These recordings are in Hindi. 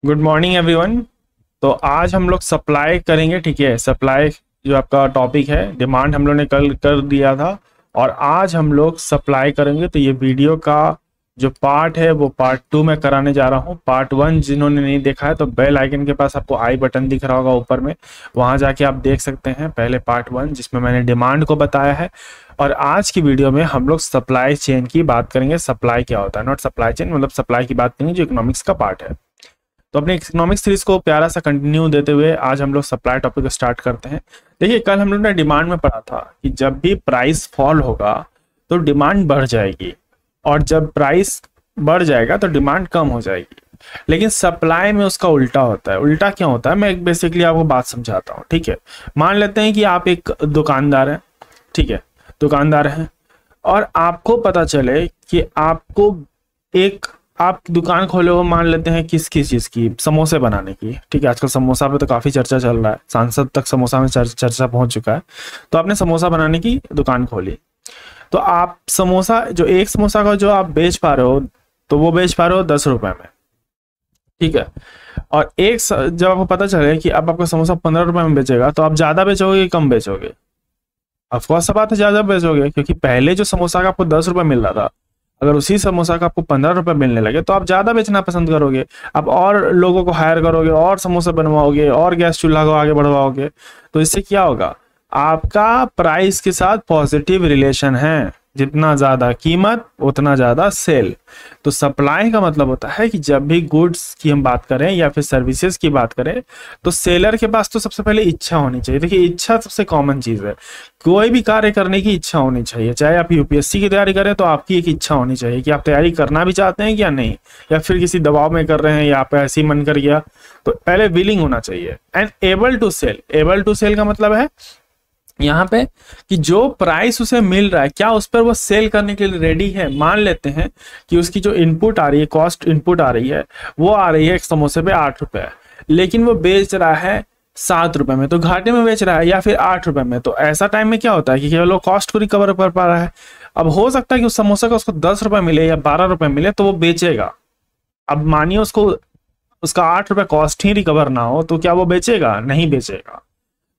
Good morning everyone. तो आज हम लोग सप्लाई करेंगे, ठीक है। सप्लाई जो आपका टॉपिक है, डिमांड हम लोग ने कल कर दिया था और आज हम लोग सप्लाई करेंगे। तो ये वीडियो का जो पार्ट है वो पार्ट 2 में कराने जा रहा हूँ। पार्ट 1 जिन्होंने नहीं देखा है तो बेल आइकन के पास आपको आई बटन दिख रहा होगा ऊपर में, वहाँ जाके आप देख सकते हैं पहले पार्ट 1 जिसमें मैंने डिमांड को बताया है। और आज की वीडियो में हम लोग सप्लाई चेन की बात करेंगे। सप्लाई क्या होता है, नॉट सप्लाई चेन, मतलब सप्लाई की बात करेंगे जो इकोनॉमिक्स का पार्ट है। तो अपने इकोनॉमिक्स सीरीज को प्यारा सा कंटिन्यू देते हुए आज हम लोग सप्लाई टॉपिक को स्टार्ट करते हैं। देखिए, कल हम लोग ने डिमांड में पढ़ा था कि जब भी प्राइस फॉल होगा तो डिमांड बढ़ जाएगी और जब प्राइस बढ़ जाएगा तो डिमांड कम हो जाएगी। लेकिन सप्लाई में उसका उल्टा होता है। उल्टा क्या होता है, मैं बेसिकली आपको बात समझाता हूँ, ठीक है। मान लेते हैं कि आप एक दुकानदार हैं, ठीक है, दुकानदार हैं और आपको पता चले कि आपको आप दुकान खोले हो, मान लेते हैं किस चीज की, समोसे बनाने की, ठीक है। आजकल समोसा पे तो काफी चर्चा चल रहा है, सांसद तक समोसा में चर्चा पहुंच चुका है। तो आपने समोसा बनाने की दुकान खोली, तो आप समोसा जो एक समोसा का जो आप बेच पा रहे हो तो वो बेच पा रहे हो 10 रुपए में, ठीक है। और जब आपको पता चले कि अब आपका समोसा 15 रुपए में बेचेगा तो आप ज्यादा बेचोगे कि कम बेचोगे? ऑफकोर्स बात है, ज्यादा बेचोगे, क्योंकि पहले जो समोसा का आपको 10 रुपए मिल रहा था, अगर उसी समोसा का आपको 15 रुपए मिलने लगे तो आप ज्यादा बेचना पसंद करोगे। आप और लोगों को हायर करोगे और समोसा बनवाओगे और गैस चूल्हा को आगे बढ़वाओगे। तो इससे क्या होगा, आपका प्राइस के साथ पॉजिटिव रिलेशन है। जितना ज्यादा कीमत उतना ज्यादा सेल। तो सप्लाई का मतलब होता है कि जब भी गुड्स की हम बात करें या फिर सर्विसेज की बात करें तो सेलर के पास तो सबसे पहले इच्छा होनी चाहिए। देखिए, इच्छा सबसे कॉमन चीज है। कोई भी कार्य करने की इच्छा होनी चाहिए। चाहे आप यूपीएससी की तैयारी करें तो आपकी एक इच्छा होनी चाहिए कि आप तैयारी करना भी चाहते हैं या नहीं, या फिर किसी दबाव में कर रहे हैं या आप ऐसे ही मन कर गया। तो पहले विलिंग होना चाहिए and able to sell. Able to sell का मतलब है यहाँ पे कि जो प्राइस उसे मिल रहा है क्या उस पर वो सेल करने के लिए रेडी है। मान लेते हैं कि उसकी जो इनपुट आ रही है, कॉस्ट इनपुट आ रही है, वो आ रही है एक समोसे पे 8 रुपए, लेकिन वो बेच रहा है 7 रुपए में, तो घाटे में बेच रहा है, या फिर 8 रुपए में। तो ऐसा टाइम में क्या होता है कि केवल वो कॉस्ट को रिकवर कर पा रहा है। अब हो सकता है कि उस समोसा का उसको 10 रुपए मिले या 12 रुपए मिले तो वो बेचेगा। अब मानिए उसको उसका 8 रुपए कॉस्ट ही रिकवर ना हो तो क्या वो बेचेगा? नहीं बेचेगा।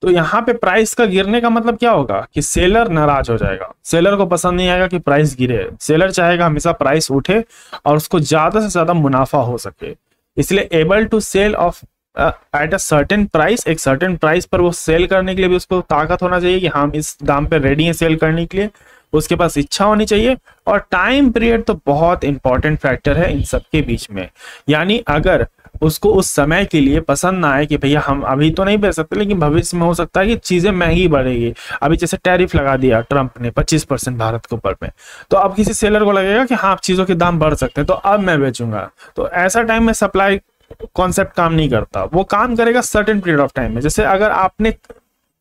तो यहाँ पे प्राइस का गिरने का मतलब क्या होगा कि सेलर नाराज हो जाएगा। सेलर को पसंद नहीं आएगा कि प्राइस गिरे। सेलर चाहेगा हमेशा प्राइस उठे और उसको ज्यादा से ज्यादा मुनाफा हो सके। इसलिए able to sell off at a certain price, एक सर्टेन प्राइस पर वो सेल करने के लिए भी उसको ताकत होना चाहिए कि हम इस दाम पे रेडी हैं सेल करने के लिए। उसके पास इच्छा होनी चाहिए। और टाइम पीरियड तो बहुत इंपॉर्टेंट फैक्टर है इन सबके बीच में। यानी अगर उसको उस समय के लिए पसंद ना आए कि भैया हम अभी तो नहीं बेच सकते, लेकिन भविष्य में हो सकता है कि चीजें महंगी बढ़ेगी। अभी जैसे टैरिफ लगा दिया ट्रंप ने 25% भारत के ऊपर में, तो अब किसी सेलर को लगेगा कि हाँ चीजों के दाम बढ़ सकते हैं तो अब मैं बेचूंगा। तो ऐसा टाइम में सप्लाई कॉन्सेप्ट काम नहीं करता। वो काम करेगा सर्टेन पीरियड ऑफ टाइम में। जैसे अगर आपने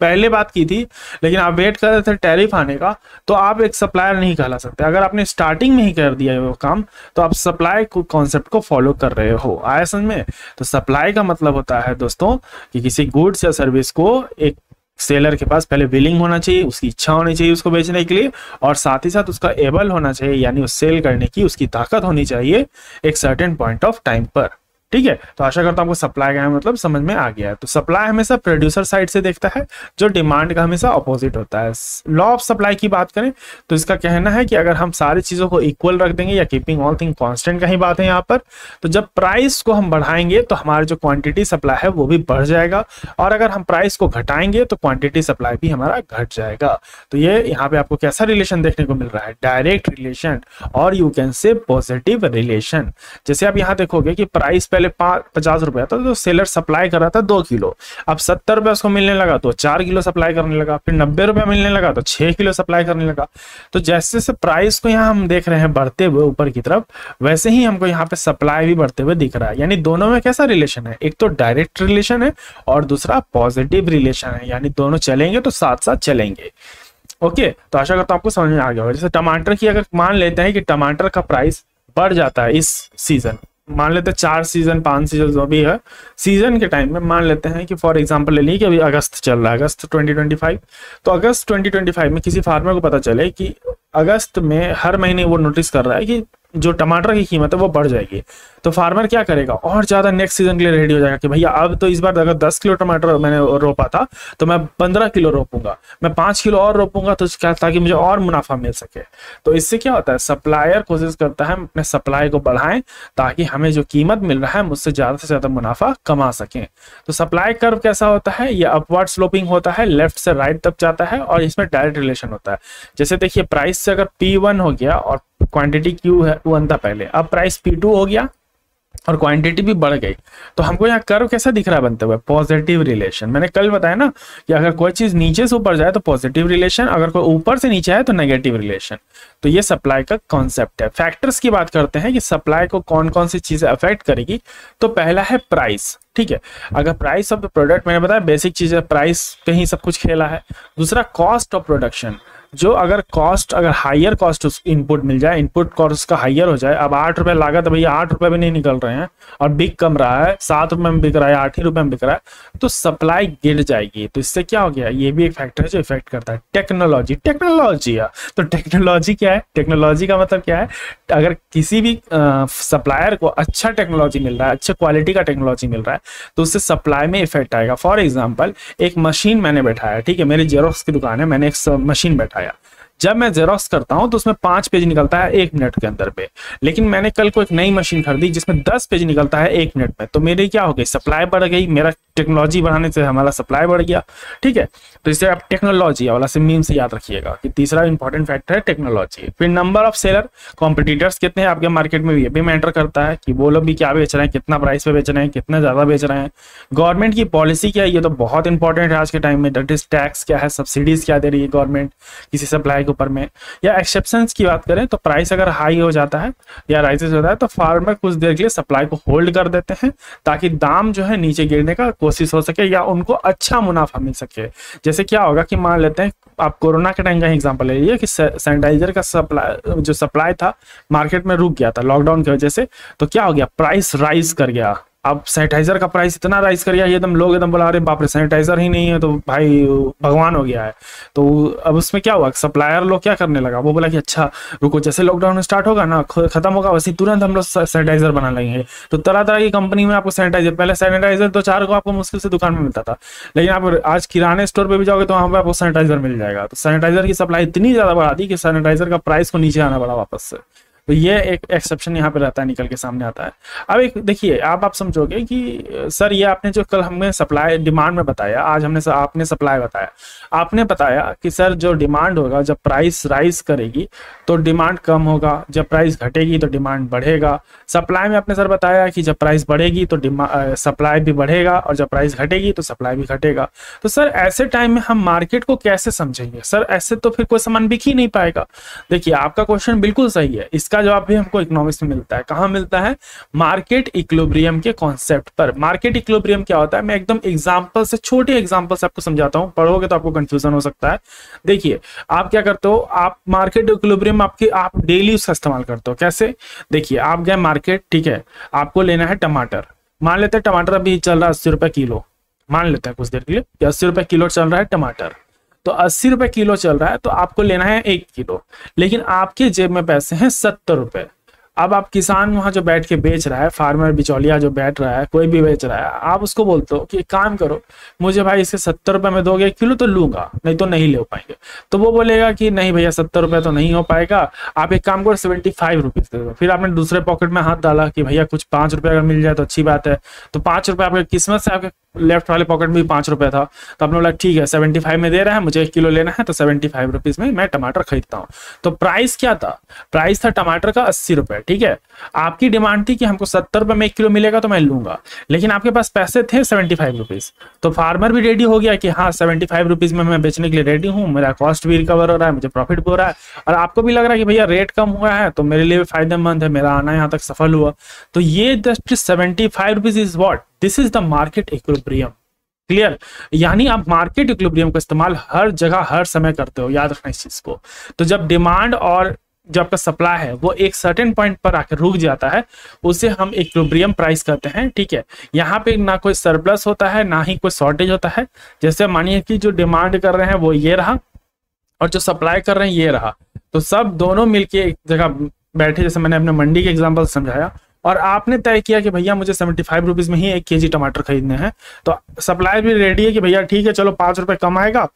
पहले बात की थी लेकिन आप वेट कर रहे थे टैरिफ आने का, तो आप एक सप्लायर नहीं कहला सकते। अगर आपने स्टार्टिंग में ही कर दिया वो काम तो आप सप्लाई कॉन्सेप्ट को फॉलो कर रहे हो। आया समझ में? तो सप्लाई का मतलब होता है दोस्तों कि किसी गुड्स या सर्विस को एक सेलर के पास पहले विलिंग होना चाहिए, उसकी इच्छा होनी चाहिए उसको बेचने के लिए, और साथ ही साथ उसका एबल होना चाहिए, यानी उस सेल करने की उसकी ताकत होनी चाहिए एक सर्टेन पॉइंट ऑफ टाइम पर। ठीक है, तो आशा करता हूं आपको सप्लाई का मतलब समझ में आ गया है। तो सप्लाई हमेशा प्रोड्यूसर साइड से देखता है, जो डिमांड का हमेशा अपोजिट होता है। लॉ ऑफ सप्लाई की बात करें तो इसका कहना है कि अगर हम सारी चीजों को इक्वल रख देंगे, या कीपिंग ऑल थिंग कांस्टेंट का ही बात है यहाँ पर, तो जब प्राइस को हम बढ़ाएंगे तो हमारी जो क्वांटिटी सप्लाई है वो भी बढ़ जाएगा, और अगर हम प्राइस को घटाएंगे तो क्वांटिटी सप्लाई भी हमारा घट जाएगा। तो ये यहाँ पे आपको कैसा रिलेशन देखने को मिल रहा है? डायरेक्ट रिलेशन, और you can say positive relation. जैसे आप यहाँ देखोगे कि प्राइस पहले 50 रुपया था तो सेलर सप्लाई कर रहा था 2 किलो, अब 70 रुपया उसको मिलने लगा तो 4 किलो सप्लाई करने लगा, फिर 90 रुपया मिलने लगा तो 6 किलो सप्लाई करने लगा। तो जैसे जैसे प्राइस को यहाँ हम देख रहे हैं बढ़ते हुए ऊपर की तरफ, वैसे ही हमको यहाँ पे सप्लाई भी बढ़ते हुए दिख रहा है। यानी दोनों में कैसा रिलेशन है? एक तो डायरेक्ट रिलेशन है और दूसरा पॉजिटिव रिलेशन है, यानी दोनों चलेंगे तो साथ साथ चलेंगे। ओके, तो आशा करता हूं आपको समझ में आ गया होगा। जैसे टमाटर की अगर मान लेते हैं कि टमाटर का प्राइस बढ़ जाता है इस सीजन, मान लेते हैं 4 सीजन 5 सीजन जो भी है, सीजन के टाइम में मान लेते हैं कि फॉर एग्जांपल ले लीजिए कि अभी अगस्त चल रहा है, अगस्त 2025। तो अगस्त 2025 में किसी फार्मर को पता चले कि अगस्त में हर महीने वो नोटिस कर रहा है कि जो टमाटर की कीमत है वो बढ़ जाएगी। तो फार्मर क्या करेगा, और ज़्यादा नेक्स्ट सीजन के लिए रेडी हो जाएगा कि भैया अब तो इस बार अगर 10 किलो टमाटर मैंने रोपा था तो मैं 15 किलो रोपूंगा, मैं 5 किलो और रोपूंगा, तो क्या, ताकि मुझे और मुनाफा मिल सके। तो इससे क्या होता है, सप्लायर कोशिश करता है अपने सप्लाई को बढ़ाएं ताकि हमें जो कीमत मिल रहा है मुझसे ज़्यादा से ज़्यादा मुनाफा कमा सकें। तो सप्लाई कर्व कैसा होता है, ये अपवर्ड स्लोपिंग होता है, लेफ्ट से राइट तक जाता है और इसमें डायरेक्ट रिलेशन होता है। जैसे देखिए प्राइस से अगर P1 हो गया और क्वांटिटी Q1 था पहले, अब प्राइस P2 हो गया और क्वांटिटी भी बढ़ गई, तो हमको यहाँ कर्व कैसा दिख रहा है बनते हुए, पॉजिटिव रिलेशन। मैंने कल बताया ना कि अगर कोई चीज नीचे से ऊपर जाए तो पॉजिटिव रिलेशन, अगर कोई ऊपर से नीचे आए तो नेगेटिव रिलेशन। तो ये सप्लाई का कॉन्सेप्ट है। फैक्टर्स की बात करते हैं कि सप्लाई को कौन कौन सी चीजें अफेक्ट करेगी। तो पहला है प्राइस, ठीक है, अगर प्राइस ऑफ द प्रोडक्ट, मैंने बताया बेसिक चीज है, प्राइस पे ही सब कुछ खेला है। दूसरा कॉस्ट ऑफ प्रोडक्शन, जो अगर हायर कॉस्ट इनपुट मिल जाए, इनपुट कॉस्ट का हायर हो जाए, अब 8 रुपए लागत है भैया, 8 रुपए भी नहीं निकल रहे हैं और बिक कम रहा है, 7 रुपए में बिक रहा है, 8 ही रुपए में बिक रहा है, तो सप्लाई गिर जाएगी। तो इससे क्या हो गया, ये भी एक फैक्टर है जो इफेक्ट करता है। टेक्नोलॉजी तो टेक्नोलॉजी क्या है, टेक्नोलॉजी का मतलब क्या है, अगर किसी भी सप्लायर को अच्छा टेक्नोलॉजी मिल रहा है, अच्छे क्वालिटी का टेक्नोलॉजी मिल रहा है, तो उससे सप्लाई में इफेक्ट आएगा। फॉर एग्जाम्पल एक मशीन मैंने बैठाया, ठीक है, मेरी जेरोक्स की दुकान है, मैंने एक मशीन बैठाया, जब मैं जेरोक्स करता हूं तो उसमें 5 पेज निकलता है 1 मिनट के अंदर पे, लेकिन मैंने कल को एक नई मशीन खरीदी जिसमें 10 पेज निकलता है 1 मिनट में, तो मेरी क्या हो गई, सप्लाई बढ़ गई, मेरा टेक्नोलॉजी बढ़ाने से हमारा सप्लाई बढ़ गया, ठीक है। तो इसे आप टेक्नोलॉजी वाला से मीम से याद रखिएगा कि तीसरा इंपॉर्टेंट फैक्टर है टेक्नोलॉजी। फिर नंबर ऑफ सेलर, कॉम्पिटिटर्स कितने हैं आपके मार्केट में, ये भी मैटर करता है कि वो लोग भी क्या बेच रहे हैं, कितना प्राइस पे बेच रहे हैं, कितना ज्यादा बेच रहे हैं। गवर्नमेंट की पॉलिसी क्या है, ये तो बहुत इंपॉर्टेंट है आज के टाइम में, दैट इज टैक्स क्या है, सब्सिडीज क्या दे रही है गवर्नमेंट किसी सप्लाई के ऊपर में। या एक्सेप्शंस की बात करें तो प्राइस अगर हाई हो जाता है या राइजेस होता है तो फार्मर कुछ देर के लिए सप्लाई को होल्ड कर देते हैं ताकि दाम जो है नीचे गिरने का कोशिश हो सके या उनको अच्छा मुनाफा मिल सके। जैसे क्या होगा कि मान लेते हैं आप कोरोना के टाइम का एग्जांपल ले लीजिए कि सैनिटाइजर का सप्लाई था मार्केट में रुक गया था लॉकडाउन की वजह से, तो क्या हो गया, प्राइस राइज कर गया। अब सैनिटाइजर का प्राइस इतना राइज कर गया, एकदम लोग एकदम बोला अरे बाप रे सैनिटाइजर ही नहीं है तो भाई भगवान हो गया है। तो अब उसमें क्या हुआ, सप्लायर लोग क्या करने लगा, वो बोला कि अच्छा रुको, जैसे लॉकडाउन स्टार्ट होगा ना, खत्म होगा, वैसे तुरंत हम लोग सैनिटाइजर बना लेंगे। तो तरह तरह की कंपनी में आपको सैनिटाइजर, पहले सैनिटाइजर तो 4 को आपको मुश्किल से दुकान में मिलता था, लेकिन आप आज किराने स्टोर पर भी जाओगे तो वहाँ पर आपको सैनिटाइजर मिल जाएगा। तो सैनिटाइजर की सप्लाई इतनी ज्यादा बढ़ा दी कि सैनिटाइजर का प्राइस को नीचे आना पड़ा वापस से। तो ये एक एक्सेप्शन यहाँ पे रहता है, निकल के सामने आता है। अब एक देखिए आप समझोगे कि सर ये आपने जो कल हमें सप्लाई डिमांड में बताया, आज आपने सप्लाई बताया, आपने बताया कि सर जो डिमांड होगा जब प्राइस राइज करेगी तो डिमांड कम होगा, जब प्राइस घटेगी तो डिमांड बढ़ेगा। सप्लाई में आपने सर बताया कि जब प्राइस बढ़ेगी तो सप्लाई भी बढ़ेगा और जब प्राइस घटेगी तो सप्लाई भी घटेगा। तो सर ऐसे टाइम में हम मार्केट को कैसे समझेंगे, सर ऐसे तो फिर कोई सामान बिक ही नहीं पाएगा। देखिए आपका क्वेश्चन बिल्कुल सही है, इसका जवाब भी हमको इकोनॉमिक्स में मिलता है। कहां मिलता है, मार्केट इक्विलिब्रियम के कॉन्सेप्ट पर। मार्केट इक्विलिब्रियम क्या होता है, मैं एकदम एग्जांपल से, छोटे एग्जांपल से आपको समझाता हूं, पढ़ोगे तो आपको कंफ्यूजन हो सकता है। देखिए आप क्या करते हो, आप मार्केट इक्विलिब्रियम आप डेली उसका इस्तेमाल करते हो। कैसे, देखिए आप गए मार्केट, ठीक है, आपको लेना है टमाटर, मान लेते हैं टमाटर अभी चल रहा है 80 रुपए किलो, मान लेते हैं कुछ देर के लिए कि 80 रुपए किलो चल रहा है टमाटर, तो 80 रुपए किलो चल रहा है, तो आपको लेना है 1 किलो, लेकिन आपके जेब में पैसे हैं 70 रुपए। अब आप किसान वहां जो बैठ के बेच रहा है, फार्मर बिचौलिया जो बैठ रहा है, कोई भी बेच रहा है, आप उसको बोलते हो कि एक काम करो, मुझे भाई इसे 70 रुपए में दोगे 1 किलो तो लूंगा, नहीं तो नहीं ले पाएंगे। तो वो बोलेगा कि नहीं भैया 70 रुपए तो नहीं हो पाएगा, आप एक काम करो 75 रुपीज दे दो। फिर आपने दूसरे पॉकेट में हाथ डाला कि भैया कुछ 5 रुपए अगर मिल जाए तो अच्छी बात है, तो 5 रुपए आपके किस्मत से आपके लेफ्ट वाले पॉकेट में भी 5 रुपए था, तो आपने बोला ठीक है 75 में दे रहा है, मुझे 1 किलो लेना है, तो 75 रुपीज में मैं टमाटर खरीदता हूँ। तो प्राइस क्या था, प्राइस था टमाटर का 80 रुपए, ठीक है। आपकी डिमांड थी कि हमको 70 रुपए में 1 किलो मिलेगा तो मैं लूंगा, लेकिन आपके पास पैसे थे 75 रुपीज, तो फार्मर भी रेडी हो गया कि हाँ 75 रुपीज में मैं बेचने के लिए रेडी हूँ, मेरा कॉस्ट भी रिकवर हो रहा है, मुझे प्रॉफिट भी हो रहा है, और आपको भी लग रहा है कि भैया रेट कम हुआ है तो मेरे लिए भी फायदेमंद है, मेरा आना यहाँ तक सफल हुआ। तो ये just 75 rupees is what, this is the market equilibrium. Clear, यानी आप मार्केट इक्विलिब्रियम का इस्तेमाल हर जगह हर समय करते हो, याद रखना इस चीज को। तो जब डिमांड और जो आपका सप्लाई है वो एक सर्टेन पॉइंट पर आकर रुक जाता है, उसे हम इक्विलिब्रियम प्राइस कहते हैं, ठीक है। यहाँ पे ना कोई सरप्लस होता है ना ही कोई शॉर्टेज होता है। जैसे मानिए कि जो डिमांड कर रहे हैं वो ये रहा और जो सप्लाई कर रहे हैं ये रहा, तो सब दोनों मिलके एक जगह बैठे, जैसे मैंने अपने मंडी के एग्जाम्पल समझाया, और आपने तय किया कि भैया मुझे 75 रुपीज में ही 1 kg टमाटर खरीदने हैं, तो सप्लायर भी रेडी है कि भैया ठीक है चलो 5 रुपए कम आएगा,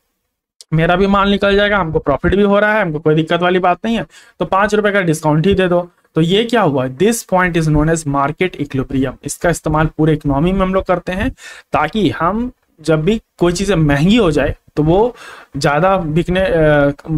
मेरा भी माल निकल जाएगा, हमको प्रॉफिट भी हो रहा है, हमको कोई दिक्कत वाली बात नहीं है, तो 5 रुपए का डिस्काउंट ही दे दो। तो ये क्या हुआ, this point is known as market equilibrium. इसका इस्तेमाल पूरे इकोनॉमी में हम लोग करते हैं, ताकि हम जब भी कोई चीजें महंगी हो जाए तो वो ज्यादा बिकने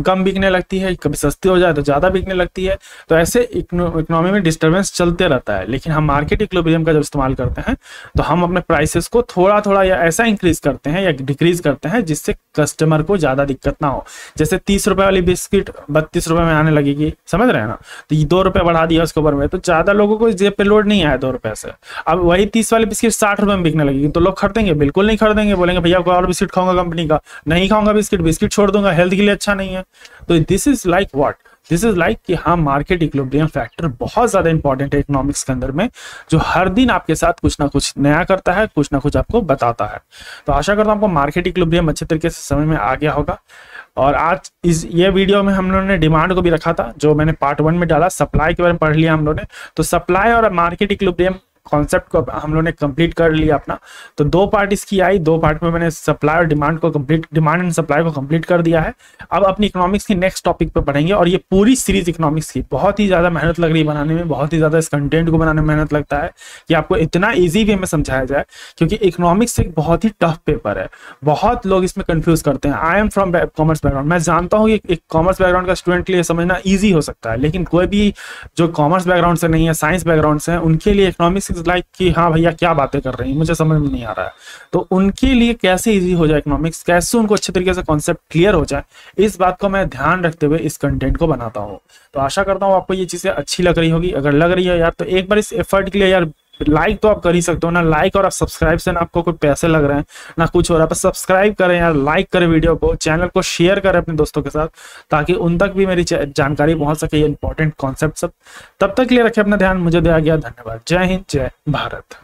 कम बिकने लगती है, कभी सस्ती हो जाए तो ज्यादा बिकने लगती है, तो ऐसे इकोनॉमी में डिस्टर्बेंस चलते रहता है। लेकिन हम मार्केट इक्विलिब्रियम का जब इस्तेमाल करते हैं तो हम अपने प्राइसेस को थोड़ा थोड़ा या ऐसा इंक्रीज करते हैं या डिक्रीज करते हैं जिससे कस्टमर को ज्यादा दिक्कत ना हो। जैसे 30 रुपए वाली बिस्किट 32 रुपए में आने लगेगी, समझ रहे हैं ना, तो ये 2 रुपए बढ़ा दिया उसके ऊपर में, तो ज्यादा लोगों को जेब पे लोड नहीं आया 2 रुपए से। अब वही 30 वाली बिस्किट 60 रुपए में बिकने लगेगी, तो लोग खरीदेंगे? बिल्कुल नहीं खरीदेंगे, बोलेंगे भैया कोई और बिस्किट खाऊंगा कंपनी का, नहीं खाऊंगा बिस्किट छोड़ दूंगा, हेल्थ के लिए अच्छा नहीं है। तो this is like what, this is like कि हाँ, मार्केट इक्विलिब्रियम फैक्टर बहुत ज्यादा इंपॉर्टेंट है इकोनॉमिक्स के अंदर में, जो हर दिन आपके साथ कुछ ना कुछ नया करता है, कुछ ना कुछ आपको बताता है। तो आशा करता हूं आपको मार्केट इक्विलिब्रियम अच्छे तरीके से समझ में आ गया होगा। और आज ये वीडियो में हम लोगों ने डिमांड को भी रखा था, जो मैंने पार्ट 1 में डाला, सप्लाई के बारे में पढ़ लिया हम लोगों ने। तो सप्लाई और मार्केट इक्विलिब्रियम कॉन्सेप्ट को हम लोगों ने कंप्लीट कर लिया अपना। तो 2 पार्ट इसकी आई, 2 पार्ट में मैंने सप्लाई और डिमांड एंड सप्लाई को कंप्लीट कर दिया है। अब अपनी इकोनॉमिक्स की नेक्स्ट टॉपिक पे पढ़ेंगे, और ये पूरी सीरीज इकोनॉमिक्स की बहुत ही ज्यादा मेहनत लग रही है बनाने में, बहुत ही ज्यादा इस कंटेंट को बनाने में मेहनत लगता है कि आपको इतना ईजी वे में समझाया जाए, क्योंकि इकोनॉमिक्स एक बहुत ही टफ पेपर है। बहुत लोग इसमें कंफ्यूज करते हैं। I am from commerce background, मैं जानता हूँ कि एक कॉमर्स बैकग्राउंड का स्टूडेंट के लिए समझना ईजी हो सकता है, लेकिन कोई भी जो कॉमर्स बैकग्राउंड से नहीं है, साइंस बैकग्राउंड से है, उनके लिए इकोनॉमिक्स इज लाइक कि हाँ भैया क्या बातें कर रही हैं, मुझे समझ में नहीं आ रहा है। तो उनके लिए कैसे इजी हो जाए इकोनॉमिक्स, कैसे उनको अच्छे तरीके से कॉन्सेप्ट क्लियर हो जाए, इस बात को मैं ध्यान रखते हुए इस कंटेंट को बनाता हूँ। तो आशा करता हूँ आपको ये चीजें अच्छी लग रही होगी। अगर लग रही है यार, तो एक बार इस एफर्ट के लिए यार लाइक तो आप कर ही सकते हो ना। लाइक और आप सब्सक्राइब से ना आपको कोई पैसे लग रहे हैं ना कुछ हो रहा है, बस सब्सक्राइब करें यार, लाइक करें वीडियो को, चैनल को शेयर करें अपने दोस्तों के साथ, ताकि उन तक भी मेरी जानकारी पहुंच सके, ये इंपॉर्टेंट कॉन्सेप्ट सब। तब तक के लिए रखें अपना ध्यान, मुझे दिया गया धन्यवाद। जय हिंद, जय भारत।